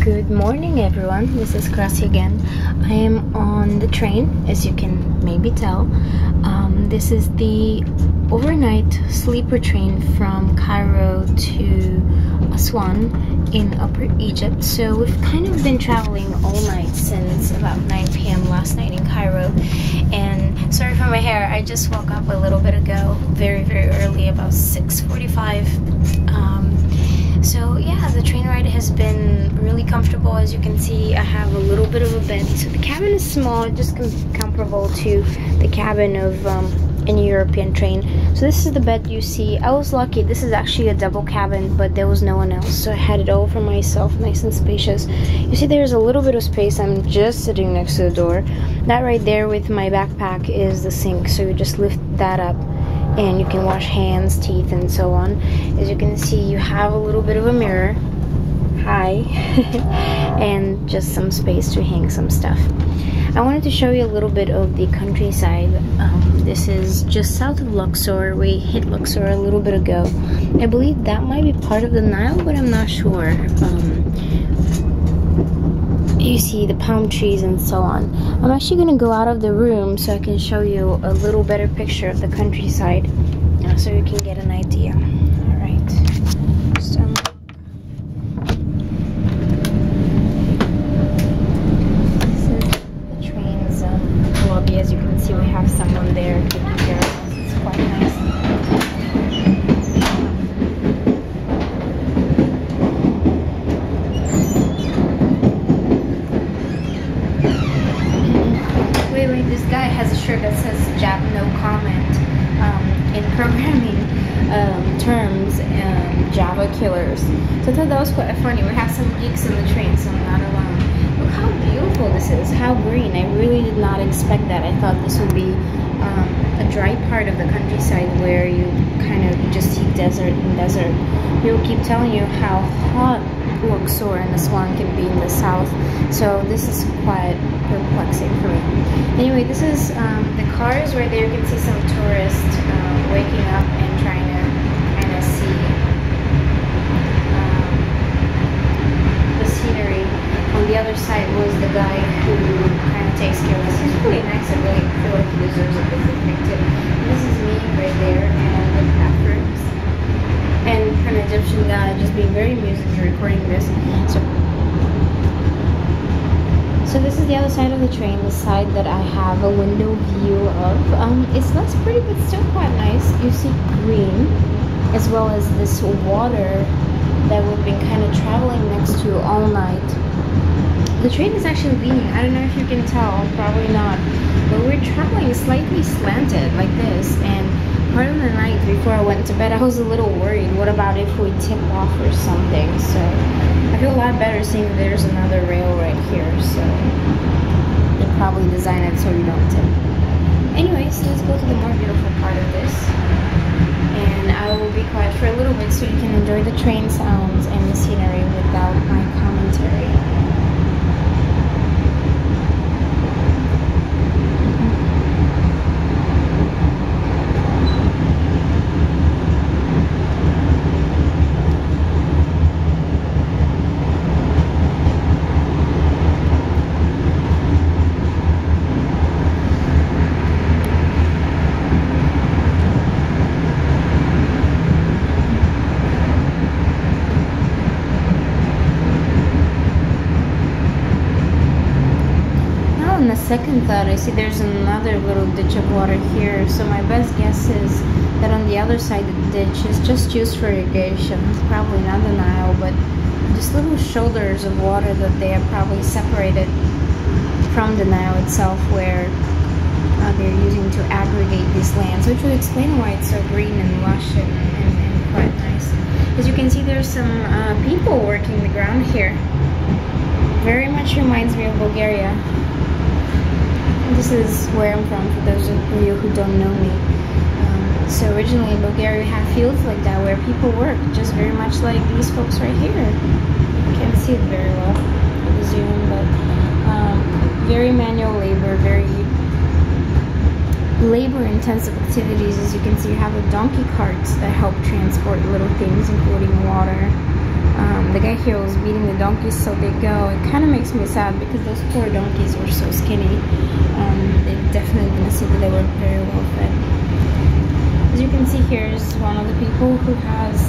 Good morning, everyone. This is Krasi again. I am on the train, as you can maybe tell. This is the overnight sleeper train from Cairo to Aswan in Upper Egypt. So we've kind of been traveling all night since about 9 p.m. last night in Cairo. And sorry for my hair, I just woke up a little bit ago, very early, about 6:45. So yeah, the train ride has been really comfortable. As you can see, I have a little bit of a bed. So the cabin is small, just comparable to the cabin of any European train. So this is the bed you see. I was lucky. This is actually a double cabin, but there was no one else, so I had it all for myself, nice and spacious. You see there's a little bit of space. I'm just sitting next to the door. That right there with my backpack is the sink, so you just lift that up and you can wash hands, teeth, and so on. As you can see, you have a little bit of a mirror. Hi. And just some space to hang some stuff. I wanted to show you a little bit of the countryside. This is just south of Luxor. We hit Luxor a little bit ago. I believe that might be part of the Nile, but I'm not sure. You see the palm trees and so on. I'm actually going to go out of the room so I can show you a little better picture of the countryside, so you can get an idea. Alright. So this is the train's lobby. As you can see, we have someone there taking care of us. It's quite nice. This guy has a shirt that says "Jab no comment." In programming terms, Java killers. So I thought that was quite funny. We have some geeks in the train, so I'm not alone. Look how beautiful this is. How green. I really did not expect that. I thought this would be a dry part of the countryside where you kind of just see desert and desert. People keep telling you how hot Luxor and Aswan can be in the south, so this is quite perplexing for me. Anyway, this is the cars right there. You can see some tourists waking up and trying to kind of see the scenery. On the other side was the guy who kind of takes care of us. He's really nice. I really feel like he deserves a bit of picture. This is me right there, and the bathrooms. And an Egyptian guy just being very amused and recording this. So this is the other side of the train, the side that I have a window view of. It's less pretty, but still quite nice. You see green, as well as this water that we've been kind of traveling next to all night. The train is actually leaning. I don't know if you can tell, probably not. But we're traveling slightly slanted like this, and part of the night before I went to bed, I was a little worried. What about if we tip off or something? So I feel a lot better seeing there's another rail right here. So they probably designed it so you don't tip. Anyways, let's go to the more beautiful part of this. And I will be quiet for a little bit so you can enjoy the train sounds and the scenery without my commentary. Second thought, I see there's another little ditch of water here, so my best guess is that on the other side of the ditch is just used for irrigation. It's probably not the Nile, but just little shoulders of water that they have probably separated from the Nile itself, where they're using to aggregate these lands, which would explain why it's so green and lush and quite nice. As you can see, there's some people working the ground here. Very much reminds me of Bulgaria. This is where I'm from, for those of you who don't know me. So originally in Bulgaria we have fields like that where people work, just very much like these folks right here. You can't see it very well with the zoom, but very manual labor, very labor-intensive activities. As you can see, you have the donkey carts that help transport little things, including water. The guy here was beating the donkeys, so they go. It kind of makes me sad because those poor donkeys were so skinny. They definitely didn't see that they were very well fed. As you can see, here is one of the people who has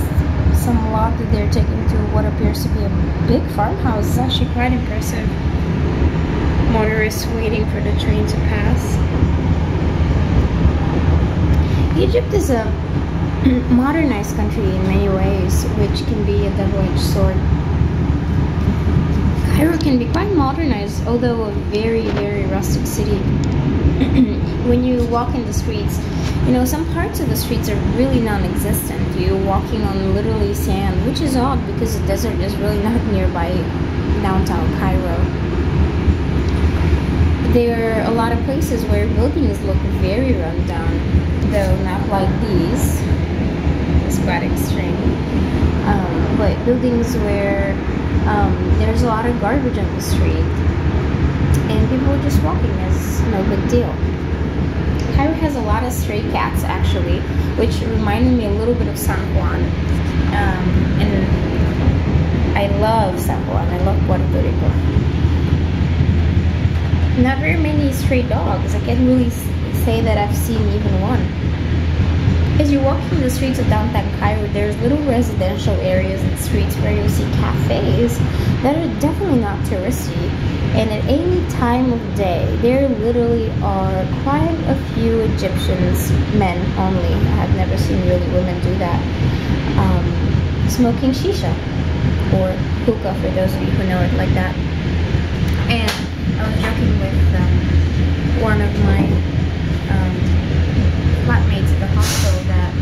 some lot that they're taking to what appears to be a big farmhouse. It's actually quite impressive. Motorists waiting for the train to pass. Egypt is a modernized country in many ways, which can be a double-edged sword. Cairo can be quite modernized, although a very, very rustic city. When you walk in the streets, you know, some parts of the streets are really non-existent. You're walking on literally sand, which is odd because the desert is really not nearby downtown Cairo. There are a lot of places where buildings look very run down, though not like these. It's quite extreme. But buildings where there's a lot of garbage on the street and people are just walking is no big deal. Cairo has a lot of stray cats actually, which reminded me a little bit of San Juan. And I love San Juan. I love Puerto Rico. Not very many stray dogs. I can't really say that I've seen even one. As you're walking the streets of downtown Cairo, there's little residential areas and streets where you'll see cafes that are definitely not touristy. And at any time of day, there literally are quite a few Egyptians, men only. I have never seen really women do that. Smoking shisha, or hookah for those of you who know it like that. And I was joking with one of my flatmates at the hospital that,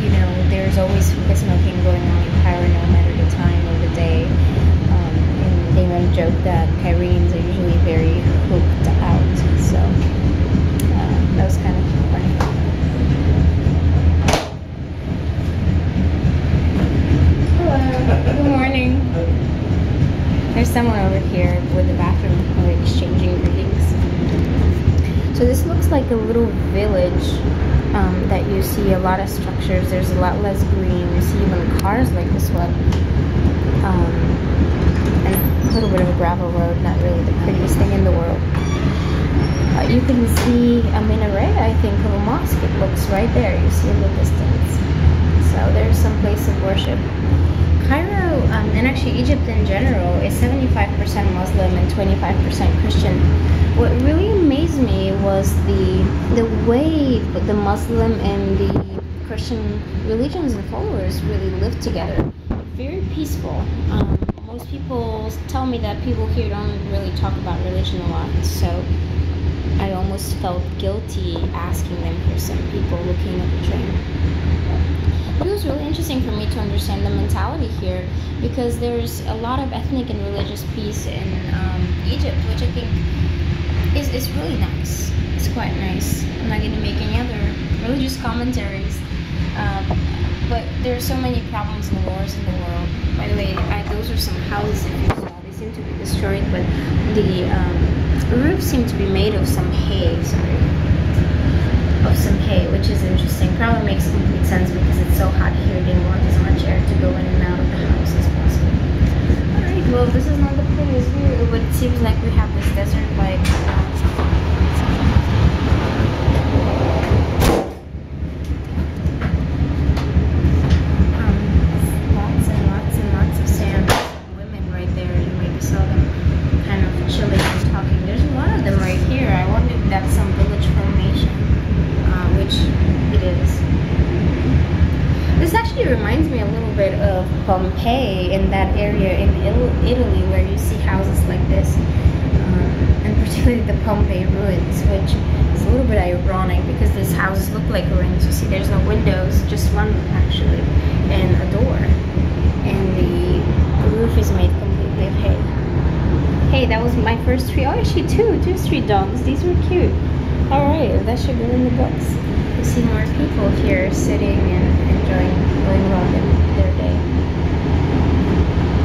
you know, there's always hookah smoking going on in Cairo no matter the time of the day. And they made a joke that Cairenes are usually very hooked out. So that was kind of funny. Hello. Good morning. There's someone over here with the bathroom who are exchanging greetings. So this looks like a little village that you see a lot of structures. There's a lot less green. You see even cars like this one. And a little bit of a gravel road, not really the prettiest thing in the world. You can see a minaret, I think, of a mosque. It looks right there. You see in the distance. So there's some place of worship. Cairo, and actually Egypt in general, is 75% Muslim and 25% Christian. What really amazed me was the way the Muslim and the Christian religions and followers really live together. Very peaceful. Most people tell me that people here don't really talk about religion a lot, so I almost felt guilty asking them for some people looking at the train. It was really interesting for me to understand the mentality here, because there's a lot of ethnic and religious peace in Egypt, which I think is really nice. It's quite nice. I'm not going to make any other religious commentaries, but there are so many problems and wars in the world. By the way, those are some houses that you saw. They seem to be destroyed, but the roofs seem to be made of some hay. Which is interesting. Probably makes complete sense because it's so hot here. They want as much air to go in and out of the house as possible. Alright, well, this is not the prettiest view, but it seems like we have this desert vibe. Lots and lots and lots of sand. Women right there, you maybe saw them kind of chilling and talking. There's a lot of them right here. I wonder if that's some village formation. Which it is. This actually reminds me a little bit of Pompeii, in that area in Italy where you see houses like this, and particularly the Pompeii ruins, which is a little bit ironic because these houses look like ruins. You see there's no windows, just one actually, and a door, and the roof is made completely of hay. Hey, that was my first tree. Oh, actually two street dogs. These were cute. Alright, that should go in the books. You see more people here sitting and enjoying going around their day.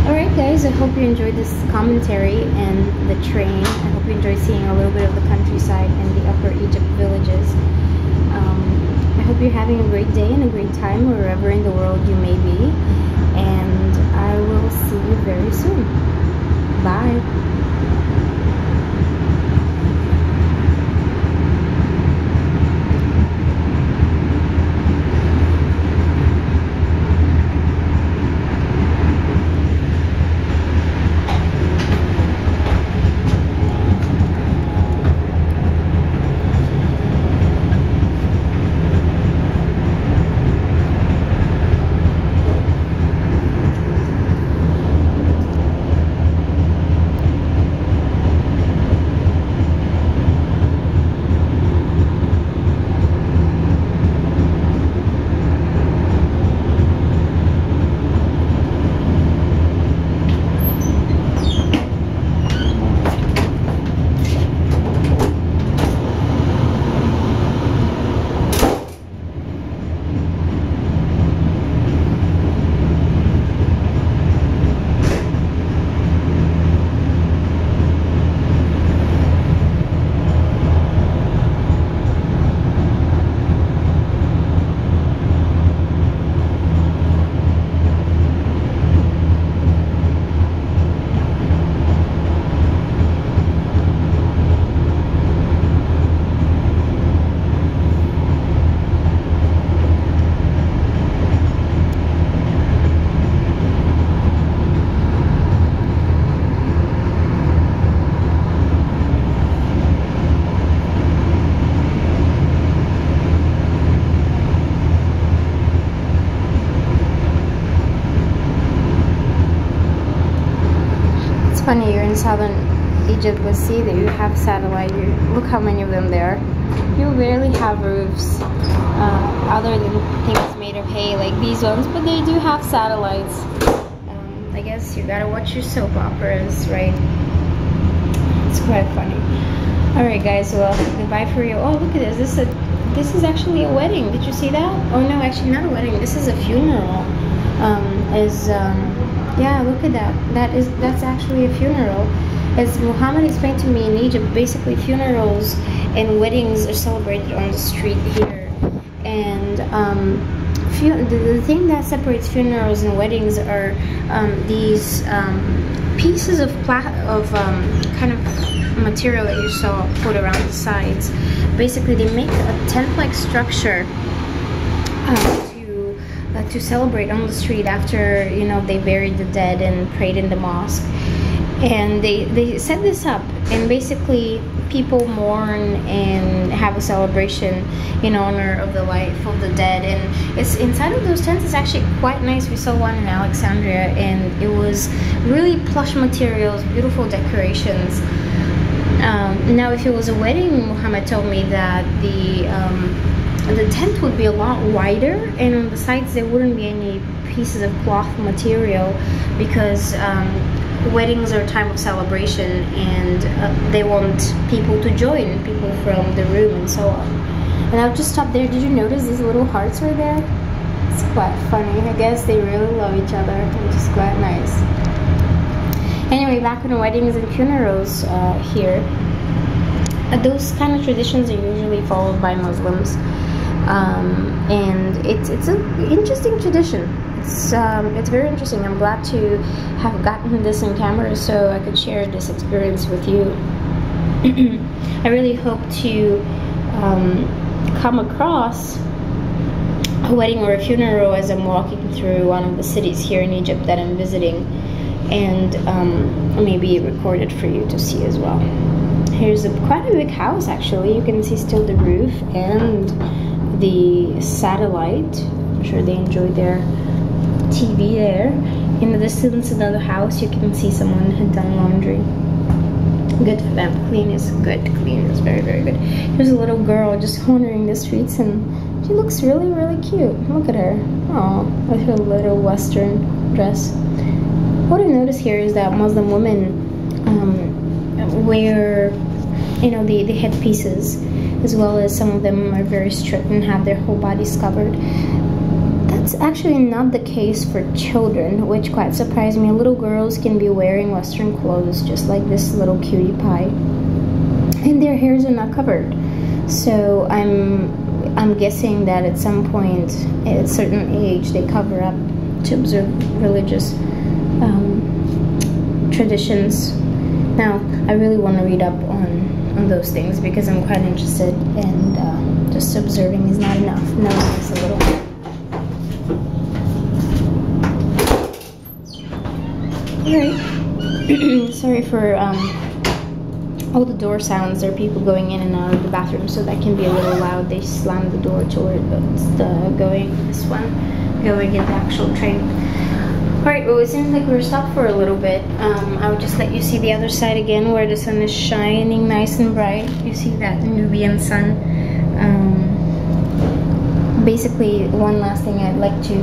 Alright guys, I hope you enjoyed this commentary and the train. I hope you enjoyed seeing a little bit of the countryside and the Upper Egypt villages. I hope you're having a great day and a great time wherever in the world you may be. and I will see you very soon. Bye. Funny, you're in southern Egypt, but see that you have satellite. Look how many of them there are. You barely have roofs other than things made of hay like these ones, but they do have satellites. I guess you gotta watch your soap operas, right? It's quite funny. Alright guys, well, goodbye for you. Oh, look at this. This is actually a wedding. Did you see that? Oh no, actually not a wedding. This is a funeral. Yeah, look at that. That's actually a funeral. As Muhammad explained to me, in Egypt, basically funerals and weddings are celebrated on the street here. And the thing that separates funerals and weddings are these pieces of kind of material that you saw put around the sides. Basically, they make a tent-like structure to celebrate on the street after, you know, they buried the dead and prayed in the mosque. And they set this up, and basically people mourn and have a celebration in honor of the life of the dead. And it's inside of those tents is actually quite nice. We saw one in Alexandria, and it was really plush materials, beautiful decorations. Now if it was a wedding, Muhammad told me that the tent would be a lot wider, and on the sides there wouldn't be any pieces of cloth material, because weddings are a time of celebration, and they want people to join, people from the room and so on. And I'll just stop there. Did you notice these little hearts right there? It's quite funny. I guess they really love each other, which is quite nice. Anyway, back on weddings and funerals here, those kind of traditions are usually followed by Muslims. And it's an interesting tradition. It's very interesting. I'm glad to have gotten this in camera so I could share this experience with you. I really hope to come across a wedding or a funeral as I'm walking through one of the cities here in Egypt that I'm visiting, and maybe record it for you to see as well. Here's quite a big house actually. You can see still the roof and the satellite. I'm sure they enjoyed their TV there. In the distance, another house. You can see someone had done laundry. Good for them. Clean is good. Clean is very, very good. There's a little girl just wandering the streets, and she looks really, really cute. Look at her. Oh, with her little Western dress. What I notice here is that Muslim women wear, you know, the headpieces, as well as some of them are very strict and have their whole bodies covered. That's actually not the case for children, which quite surprised me. Little girls can be wearing Western clothes just like this little cutie pie, and their hairs are not covered. So I'm guessing that at some point, at a certain age, they cover up to observe religious traditions. Now, I really want to read up on those things because I'm quite interested, and just observing is not enough. Knowing is a little. Alright. Sorry for all the door sounds. There are people going in and out of the bathroom, so that can be a little loud. They slammed the door toward this one going in the actual train. Alright, well, it seems like we were stopped for a little bit. I would just let you see the other side again where the sun is shining nice and bright. You see that Nubian sun. Basically, one last thing I'd like to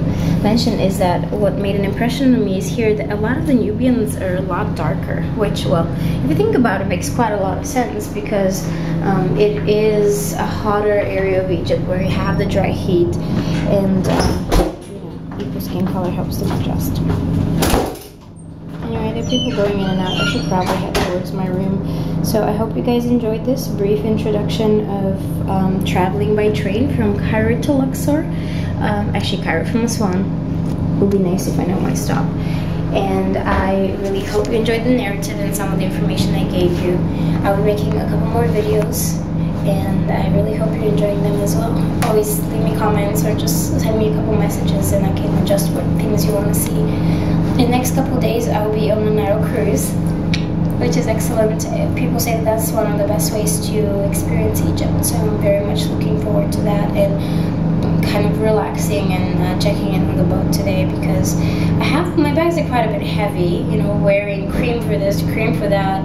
mention is that what made an impression on me is here that a lot of the Nubians are a lot darker, which, well, if you think about it, makes quite a lot of sense because it is a hotter area of Egypt where you have the dry heat, and people's skin color helps them adjust. Anyway, there are people going in and out. I should probably head towards my room. So I hope you guys enjoyed this brief introduction of traveling by train from Cairo to Luxor. Actually, Cairo from Aswan. It would be nice if I know my stop. And I really hope you enjoyed the narrative and some of the information I gave you. I'll be making a couple more videos, and I really hope you're enjoying them as well. Always leave me comments or just send me a couple messages and I can adjust what things you want to see. In the next couple days, I'll be on a Nile cruise, which is excellent. People say that that's one of the best ways to experience Egypt, so I'm very much looking forward to that, and kind of relaxing and checking in on the boat today because my bags are quite a bit heavy, you know, wearing cream for this, cream for that,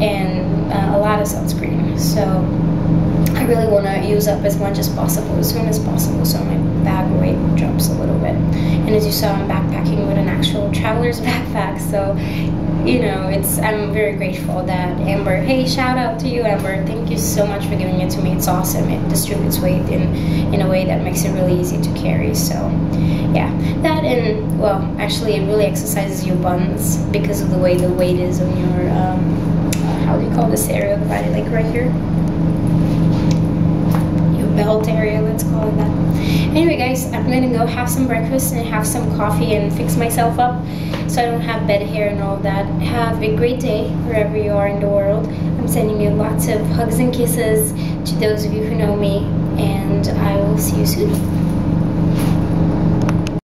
and a lot of sunscreen. So I really want to use up as much as possible, as soon as possible, so my bag weight drops a little bit. And as you saw, I'm backpacking with an actual traveler's backpack, so you know, I'm very grateful that Amber, hey, shout out to you, Amber, thank you so much for giving it to me. It's awesome. It distributes weight in a way that makes it really easy to carry. So yeah, that, and well, actually it really exercises your buns because of the way the weight is on your how do you call this area of the body, like right here, belt area, let's call it that. Anyway guys, I'm gonna go have some breakfast and have some coffee and fix myself up so I don't have bed hair and all that. Have a great day wherever you are in the world. I'm sending you lots of hugs and kisses to those of you who know me, and I will see you soon.